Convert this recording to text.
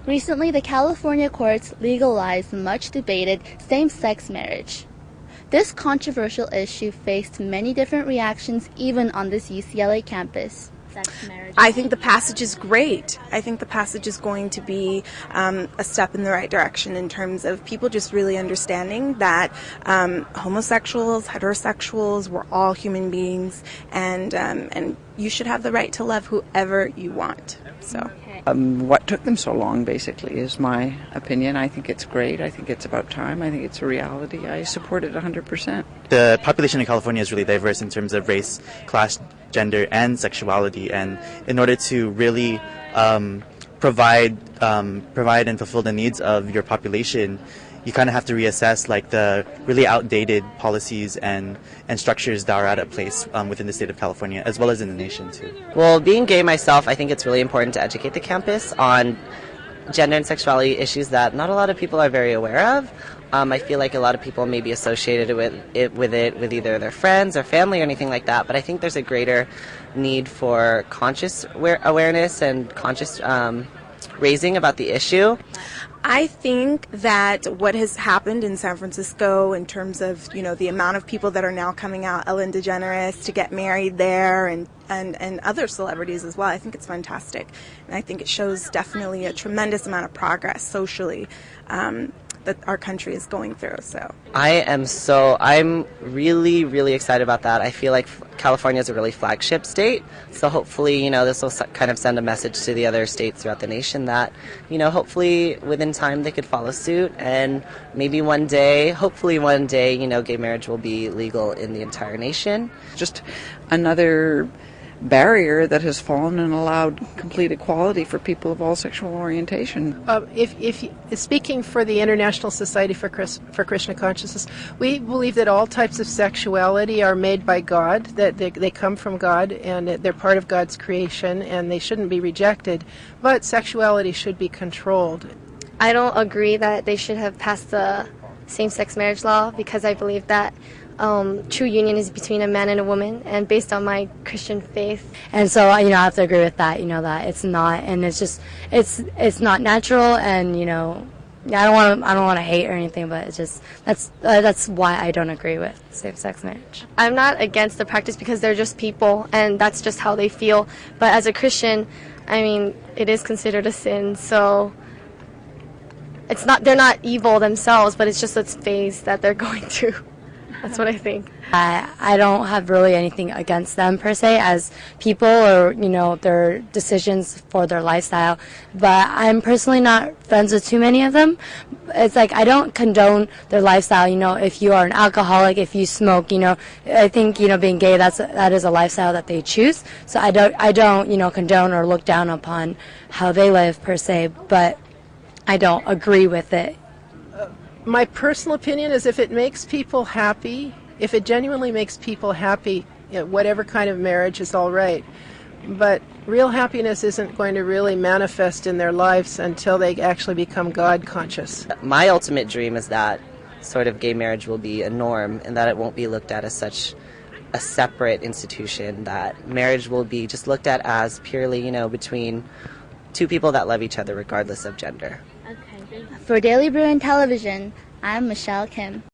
Recently, the California courts legalized the much-debated same-sex marriage. This controversial issue faced many different reactions even on this UCLA campus. I think the passage is great. I think the passage is going to be a step in the right direction in terms of people just really understanding that homosexuals, heterosexuals, we're all human beings, and you should have the right to love whoever you want. So. What took them so long, basically, is my opinion. I think it's great. I think it's about time. I think it's a reality. I support it 100%. The population in California is really diverse in terms of race, class, gender, and sexuality. And in order to really provide and fulfill the needs of your population, you kind of have to reassess like the really outdated policies and structures that are at place within the state of California, as well as in the nation too. Well, being gay myself, I think it's really important to educate the campus on gender and sexuality issues that not a lot of people are very aware of. I feel like a lot of people may be associated with either their friends or family or anything like that, but I think there's a greater need for conscious awareness and conscious raising about the issue. I think that what has happened in San Francisco in terms of, the amount of people that are now coming out, Ellen DeGeneres, to get married there and other celebrities as well, I think it's fantastic. And I think it shows definitely a tremendous amount of progress socially that our country is going through. So I'm really, really excited about that. I feel like California is a really flagship state, so hopefully, this will kind of send a message to the other states throughout the nation that, hopefully within time they could follow suit, and maybe one day, hopefully one day, gay marriage will be legal in the entire nation. Just another barrier that has fallen and allowed complete equality for people of all sexual orientation. If speaking for the International Society for Krishna Consciousness, we believe that all types of sexuality are made by God, that they come from God, and they're part of God's creation, and they shouldn't be rejected, but sexuality should be controlled. I don't agree that they should have passed the same-sex marriage law, because I believe that true union is between a man and a woman, and based on my Christian faith. And so, I have to agree with that, that it's not, and it's just, it's not natural, and, I don't want to hate or anything, but it's just, that's why I don't agree with same-sex marriage. I'm not against the practice because they're just people, and that's just how they feel. But as a Christian, it is considered a sin, so they're not evil themselves, but it's just a phase that they're going through. That's what I think. I don't have really anything against them per se as people or, their decisions for their lifestyle. But I'm personally not friends with too many of them. It's like I don't condone their lifestyle. If you are an alcoholic, if you smoke, I think, being gay, that is a lifestyle that they choose. So I don't, condone or look down upon how they live per se, but I don't agree with it. My personal opinion is if it makes people happy, if it genuinely makes people happy, whatever kind of marriage is all right. But real happiness isn't going to really manifest in their lives until they actually become God conscious. My ultimate dream is that sort of gay marriage will be a norm and that it won't be looked at as such a separate institution, that marriage will be just looked at as purely, between two people that love each other regardless of gender. For Daily Bruin Television, I'm Michelle Kim.